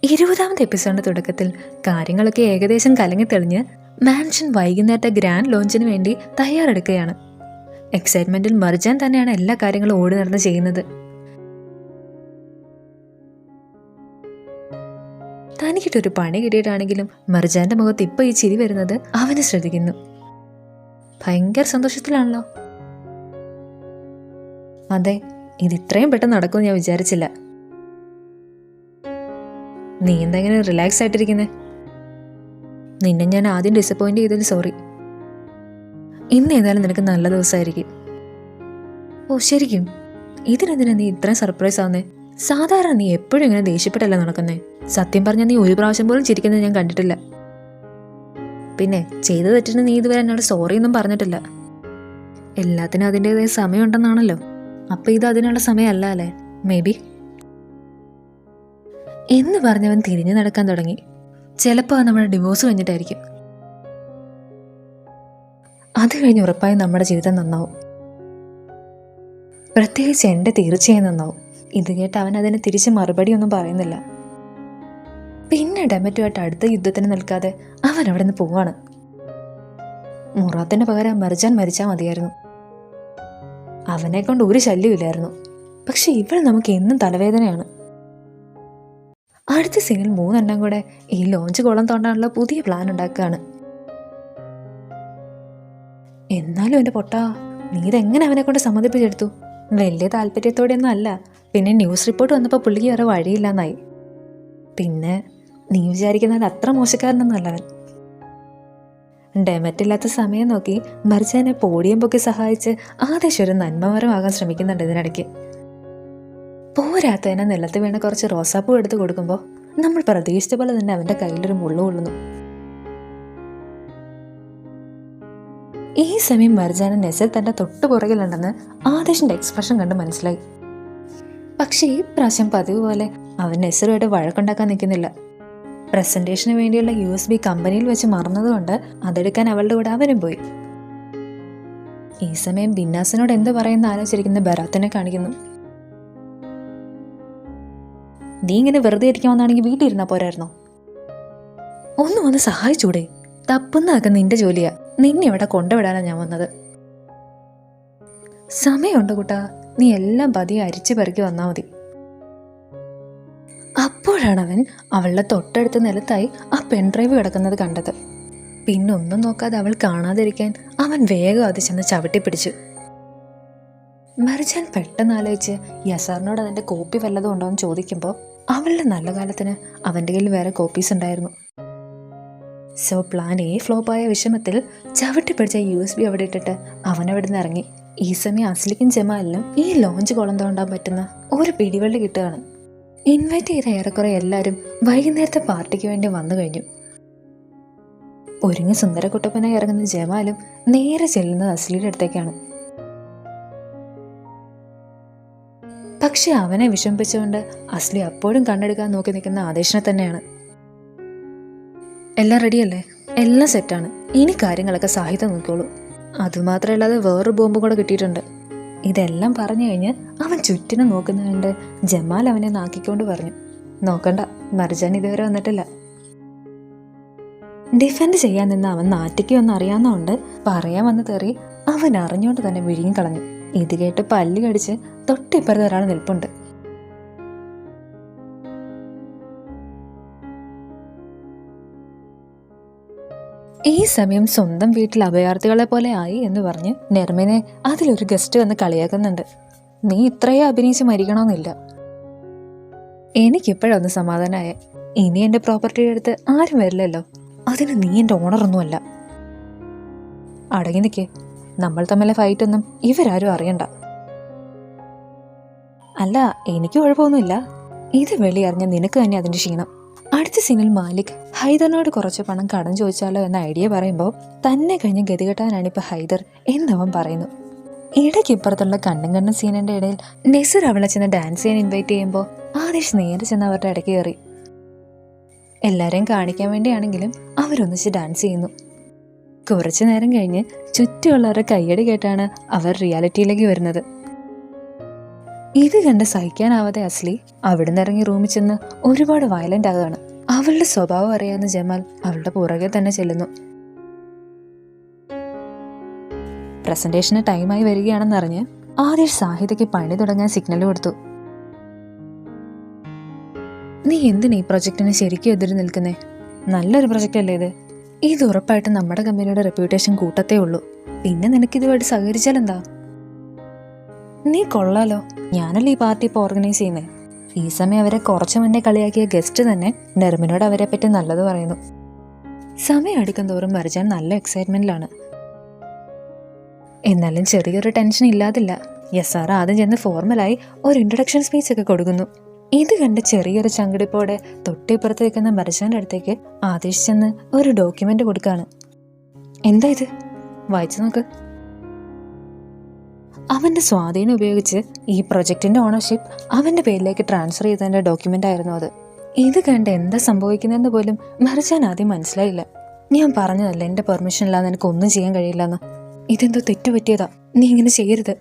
20ാമത്തെ എപ്പിസോഡിന്റെ തുടക്കത്തിൽ കാര്യങ്ങളൊക്കെ ഏകദേശം കലങ്ങി തെളിഞ്ഞ് മാൻഷൻ വൈകുന്നേരത്തെ ഗ്രാൻഡ് ലോഞ്ചിന് വേണ്ടി തയ്യാറെടുക്കുകയാണ്. എക്സൈറ്റ്മെന്റിൽ മർജാൻ തന്നെയാണ് എല്ലാ കാര്യങ്ങളും ഓടി നടന്ന് ചെയ്യുന്നത്. തനിക്കിട്ടൊരു പണി കിട്ടിയിട്ടാണെങ്കിലും മർജാന്റെ മുഖത്ത് ഇപ്പൊ ഈ ചിരി വരുന്നത് അവന് ശ്രദ്ധിക്കുന്നു. ഭയങ്കര സന്തോഷത്തിലാണല്ലോ. അതെ, ഇത് ഇത്രയും പെട്ടെന്ന് നടക്കുമെന്ന് ഞാൻ വിചാരിച്ചില്ല. നീ എന്തെങ്ങനെ റിലാക്സ് ആയിട്ടിരിക്കുന്നേ? നിന്നെ ഞാൻ ആദ്യം ഡിസപ്പോയിന്റ് ചെയ്തതിൽ സോറി. ഇന്ന് ഏതായാലും നിനക്ക് നല്ല ദിവസമായിരിക്കും. ഓ ശരിക്കും, ഇതിനെന്തിനാ നീ ഇത്രയും സർപ്രൈസ് ആവുന്നേ? സാധാരണ നീ എപ്പോഴും ഇങ്ങനെ ദേഷ്യപ്പെട്ടല്ല നടക്കുന്നേ. സത്യം പറഞ്ഞാൽ നീ ഒരു പ്രാവശ്യം പോലും ചിരിക്കുന്നത് ഞാൻ കണ്ടിട്ടില്ല. പിന്നെ ചെയ്ത തെറ്റിന് നീ ഇതുവരെ എന്നോട് സോറി ഒന്നും പറഞ്ഞിട്ടില്ല. എല്ലാത്തിനും അതിൻ്റെതായ സമയമുണ്ടെന്നാണല്ലോ. അപ്പൊ ഇത് അതിനുള്ള സമയമല്ല അല്ലേ? മേ ബി എന്ന് പറഞ്ഞവൻ തിരിഞ്ഞു നടക്കാൻ തുടങ്ങി. ചിലപ്പോൾ നമ്മുടെ ഡിവോഴ്സ് കഴിഞ്ഞിട്ടായിരിക്കും. അത് കഴിഞ്ഞ് ഉറപ്പായും നമ്മുടെ ജീവിതം നന്നാവും. പ്രത്യേകിച്ച് എൻ്റെ തീർച്ചയായും നന്നാവും. ഇത് കേട്ട് അവൻ അതിന് തിരിച്ച് മറുപടി ഒന്നും പറയുന്നില്ല. പിന്നെ ഡെമറ്റുമായിട്ട് അടുത്ത യുദ്ധത്തിന് നിൽക്കാതെ അവൻ അവിടെ നിന്ന് പോവാണ്. മുറാത്തിന് പകരം മർജാൻ മരിച്ചാൽ മതിയായിരുന്നു. അവനെ കൊണ്ട് ഒരു ശല്യമില്ലായിരുന്നു. പക്ഷെ ഇവിടെ നമുക്ക് എന്നും തലവേദനയാണ്. അടുത്ത സീനിൽ 3 എണ്ണം കൂടെ ഈ ലോഞ്ച് കുളം തോണ്ടാനുള്ള പുതിയ പ്ലാൻ ഉണ്ടാക്കുകയാണ്. എന്നാലും എൻ്റെ പൊട്ടാ, നീ ഇതെങ്ങനെ അവനെ കൊണ്ട് സമ്മതിപ്പിച്ചെടുത്തു? വലിയ താല്പര്യത്തോടെയൊന്നും അല്ല. പിന്നെ ന്യൂസ് റിപ്പോർട്ട് വന്നപ്പോൾ പുള്ളിക്ക് വേറെ വഴിയില്ലെന്നായി. പിന്നെ നീ വിചാരിക്കുന്നത് അത്ര മോശക്കാരനൊന്നും അവൻ. ഡെമറ്റില്ലാത്ത സമയം നോക്കി മർജാനെ പോടിയം പൊക്കി സഹായിച്ച് ആദേശം ഒരു നന്മമരമാകാൻ ശ്രമിക്കുന്നുണ്ട് ഇതിനിടയ്ക്ക്. പോരാത്തതിനെ നിലത്ത് വീണ കുറച്ച് റോസാപ്പൂ എടുത്ത് കൊടുക്കുമ്പോൾ നമ്മൾ പ്രതീക്ഷിച്ച പോലെ തന്നെ അവന്റെ കയ്യിലൊരു മുള്ളു കൊള്ളുന്നു. ഈ സമയം മർജാന് നെസൽ തന്റെ തൊട്ടു പുറകിലുണ്ടെന്ന് ആദേശിന്റെ എക്സ്പ്രഷൻ കണ്ട് മനസ്സിലായി. പക്ഷെ ഈ പ്രാവശ്യം പതിവ് പോലെ അവൻ നെസറുമായിട്ട് വഴക്കുണ്ടാക്കാൻ നിൽക്കുന്നില്ല. പ്രസന്റേഷന് വേണ്ടിയുള്ള USB കമ്പനിയിൽ വെച്ച് മറന്നതുകൊണ്ട് അതെടുക്കാൻ അവളുടെ കൂടെ അവനും പോയി. ഈ സമയം ബിന്നാസിനോട് എന്ത് പറയുന്ന ആലോചിച്ചിരിക്കുന്ന ബറാത്തിനെ കാണിക്കുന്നു. നീ ഇങ്ങനെ വെറുതെ ഇരിക്കാമെന്നാണെങ്കിൽ വീട്ടിൽ ഇരുന്നാ പോരായിരുന്നോ? ഒന്ന് വന്ന് സഹായിച്ചൂടെ? തപ്പുന്നതൊക്കെ നിന്റെ ജോലിയാ. നിന്നെ ഇവിടെ കൊണ്ടുവിടാനാണ് ഞാൻ വന്നത്. സമയമുണ്ട് കൂട്ടാ, നീ എല്ലാം പതിയെ അരിച്ചു പെറുക്കി വന്നാ മതി. അപ്പോഴാണ് അവൻ അവളുടെ തൊട്ടടുത്ത നിലത്തായി ആ പെൻഡ്രൈവ് കിടക്കുന്നത് കണ്ടത്. പിന്നൊന്നും നോക്കാതെ അവൾ കാണാതിരിക്കാൻ അവൻ വേഗം അത് ചെന്ന് ചവിട്ടിപ്പിടിച്ചു. മർജാൻ പെട്ടെന്ന് ആലോചിച്ച് യസാറിനോട് അതിന്റെ കോപ്പി വല്ലതും ഉണ്ടോ എന്ന് ചോദിക്കുമ്പോൾ അവളുടെ നല്ല കാലത്തിന് അവന്റെ കയ്യിൽ വേറെ കോപ്പീസ് ഉണ്ടായിരുന്നു. സോ പ്ലാൻ എ ഫ്ലോപ്പായ വിഷമത്തിൽ ചവിട്ടിപ്പിടിച്ച USB അവിടെ ഇട്ടിട്ട് അവൻ അവിടെ നിന്ന് ഇറങ്ങി. ഈ സമയം അസ്ലിക്കും ജമാലിനും ഈ ലോഞ്ച് കുളം തോണ്ടാൻ പറ്റുന്ന ഒരു പിടിവള്ളി കിട്ടുകയാണ്. ഇൻവൈറ്റ് ചെയ്ത ഏറെക്കുറെ എല്ലാവരും വൈകുന്നേരത്തെ പാർട്ടിക്ക് വേണ്ടി വന്നു കഴിഞ്ഞു. ഒരുങ്ങി സുന്ദരക്കുട്ടപ്പനായി ഇറങ്ങുന്ന ജമാലും നേരെ ചെല്ലുന്നത് അസ്ലിയുടെ അടുത്തേക്കാണ്. പക്ഷെ അവനെ വിഷമിപ്പിച്ചുകൊണ്ട് അസ്ലി അപ്പോഴും കണ്ണെടുക്കാൻ നോക്കി നിൽക്കുന്ന ആദേശിനെ തന്നെയാണ്. എല്ലാം റെഡിയല്ലേ? എല്ലാം സെറ്റാണ്. ഇനി കാര്യങ്ങളൊക്കെ സാഹിത്യം നോക്കിക്കോളൂ. അതുമാത്രമല്ലാതെ വേറൊരു ബോംബും കൂടെ കിട്ടിയിട്ടുണ്ട്. ഇതെല്ലാം പറഞ്ഞു കഴിഞ്ഞ് അവൻ ചുറ്റിനും നോക്കുന്നതുകൊണ്ട് ജമാൽ അവനെ നാക്കിക്കൊണ്ട് പറഞ്ഞു, നോക്കണ്ട, മർജാൻ ഇതുവരെ വന്നിട്ടില്ല. ഡിഫെൻഡ് ചെയ്യാൻ നിന്ന് അവൻ നാറ്റിക്കുമെന്ന് അറിയാവുന്നതുകൊണ്ട് പറയാൻ വന്ന തെറി അവൻ അറിഞ്ഞുകൊണ്ട് തന്നെ വിഴുങ്ങിക്കളഞ്ഞു. ഇത് കേട്ട് പല്ല് കടിച്ച് തൊട്ടിപ്പുറത്ത് ഒരാൾ നിൽപ്പുണ്ട്. ഈ സമയം സ്വന്തം വീട്ടിൽ അഭയാർത്ഥികളെ പോലെ ആയി എന്ന് പറഞ്ഞ് നെർമിനെ അതിലൊരു ഗസ്റ്റ് വന്ന് കളിയാക്കുന്നുണ്ട്. നീ ഇത്രയേ അഭിനയിച്ച് മരിക്കണമെന്നില്ല. എനിക്കിപ്പോഴൊന്ന് സമാധാനമായ. ഇനി എൻ്റെ പ്രോപ്പർട്ടി എടുത്ത് ആരും വരില്ലല്ലോ. അതിന് നീ എൻ്റെ ഓണറൊന്നുമല്ല. അടങ്ങി നിൽക്കേ. നമ്മൾ തമ്മിലെ ഫൈറ്റൊന്നും ഇവരാരും അറിയണ്ട. അല്ല, എനിക്ക് കുഴപ്പമൊന്നുമില്ല. ഇത് വെളിയറിഞ്ഞ നിനക്ക് തന്നെ അതിൻ്റെ ക്ഷീണം. അടുത്ത സീനിൽ മാലിക് ഹൈദറിനോട് കുറച്ച് പണം കടം ചോദിച്ചാലോ എന്ന ഐഡിയ പറയുമ്പോൾ തന്നെ കഴിഞ്ഞ് ഗതികെട്ടാനാണ് ഇപ്പൊ ഹൈദർ എന്നവൻ പറയുന്നു. ഇടയ്ക്കിപ്പുറത്തുള്ള കണ്ണും സീനിന്റെ ഇടയിൽ നെസർ അവളെ ചെന്ന് ഡാൻസ് ചെയ്യാൻ ഇൻവൈറ്റ് ചെയ്യുമ്പോൾ ആദേശ് നേരെ ചെന്ന് അവരുടെ ഇടയ്ക്ക് കയറി. എല്ലാരെയും കാണിക്കാൻ വേണ്ടിയാണെങ്കിലും അവരൊന്നിച്ച് ഡാൻസ് ചെയ്യുന്നു. കുറച്ചു നേരം കഴിഞ്ഞ് ചുറ്റുമുള്ളവരുടെ കയ്യടി കേട്ടാണ് അവർ റിയാലിറ്റിയിലേക്ക് വരുന്നത്. ഇത് കണ്ട് സഹിക്കാനാവാതെ അസ്ലി അവിടുന്ന് ഇറങ്ങി റൂമിൽ ചെന്ന് ഒരുപാട് വയലന്റ് ആകുകയാണ്. അവളുടെ സ്വഭാവം അറിയാവുന്ന ജമാൽ അവളുടെ പുറകെ തന്നെ ചെല്ലുന്നു. പ്രസന്റേഷന് ടൈമായി വരികയാണെന്നറിഞ്ഞ് ആദിഷ് സാഹിത്യക്ക് പണി തുടങ്ങാൻ സിഗ്നൽ കൊടുത്തു. നീ എന്തിനാ ഈ പ്രൊജക്ടിന് ശരിക്കും എതിര് നിൽക്കുന്നേ? നല്ലൊരു പ്രൊജക്റ്റ് അല്ലേ ഇത്? ഇത് ഉറപ്പായിട്ട് നമ്മുടെ കമ്പനിയുടെ റെപ്യൂട്ടേഷൻ കൂട്ടത്തേ ഉള്ളൂ. പിന്നെ നിനക്കിതുമായിട്ട് സഹകരിച്ചാൽ എന്താ? നീ കൊള്ളാലോ. ഞാനല്ലേ ഈ പാർട്ടി ഇപ്പോൾ ഓർഗനൈസ് ചെയ്യുന്നത്. ഈ സമയം അവരെ കുറച്ചു മുന്നേ കളിയാക്കിയ ഗസ്റ്റ് തന്നെ നെർമിനോട് അവരെ പറ്റി നല്ലത് പറയുന്നു. സമയം അടുക്കും തോറും മർജാൻ നല്ല എക്സൈറ്റ്മെന്റിലാണ്. എന്നാലും ചെറിയൊരു ടെൻഷൻ ഇല്ലാതില്ല. യസാർ ആദ്യം ചെന്ന് ഫോർമലായി ഒരു ഇൻട്രൊഡക്ഷൻ സ്പീച്ച് ഒക്കെ കൊടുക്കുന്നു. ഇത് കണ്ട് ചെറിയൊരു ചങ്കിടിപ്പോടെ തൊട്ടിപ്പുറത്ത് നിൽക്കുന്ന മർജാന്റെ അടുത്തേക്ക് ആദേശ് ചെന്ന് ഒരു ഡോക്യുമെന്റ് കൊടുക്കാണ്. എന്താ ഇത്? വായിച്ചു നോക്ക്. അവന്റെ സ്വാധീനം ഉപയോഗിച്ച് ഈ പ്രൊജക്ടിന്റെ ഓണർഷിപ്പ് അവന്റെ പേരിലേക്ക് ട്രാൻസ്ഫർ ചെയ്തതിന്റെ ഡോക്യുമെന്റ് ആയിരുന്നു അത്. ഇത് കണ്ട് എന്താ സംഭവിക്കുന്നതെന്ന് പോലും മർജാൻ ആദ്യം മനസ്സിലായില്ല. ഞാൻ പറഞ്ഞതല്ല എന്റെ പെർമിഷൻ ഇല്ലാതെ എനിക്ക് ഒന്നും ചെയ്യാൻ കഴിയില്ലെന്ന്. ഇതെന്തോ തെറ്റുപറ്റിയതാ. നീ ഇങ്ങനെ ചെയ്യരുത്.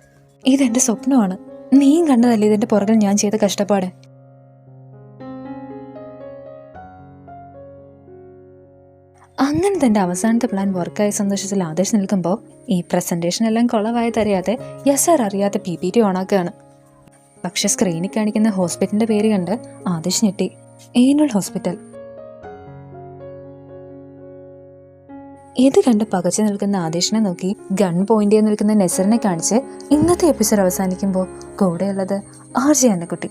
ഇതെന്റെ സ്വപ്നമാണ്. നീയും കണ്ടതല്ലേ ഇതിന്റെ പുറകിൽ ഞാൻ ചെയ്ത കഷ്ടപ്പാട്. അങ്ങനെ തന്റെ അവസാനത്തെ പ്ലാൻ വർക്കായ സന്തോഷത്തിൽ ആദേശ് നിൽക്കുമ്പോൾ ഈ പ്രസന്റേഷൻ എല്ലാം കൊളവായതറിയാതെ യസാർ അറിയാതെ PPT ഓണാക്കുകയാണ്. പക്ഷെ സ്ക്രീനിൽ കാണിക്കുന്ന ഹോസ്പിറ്റലിന്റെ പേര് കണ്ട് ആദേശ് ഞെട്ടി. ഏനുൾ ഹോസ്പിറ്റൽ. ഇത് കണ്ട് പകച്ചു നിൽക്കുന്ന ആദേശിനെ നോക്കി ഗൺ പോയിന്റ് ചെയ്ത് നിൽക്കുന്ന നെസറിനെ കാണിച്ച് ഇന്നത്തെ എപ്പിസോഡ് അവസാനിക്കുമ്പോൾ കൂടെയുള്ളത് RJ അന്നക്കുട്ടി.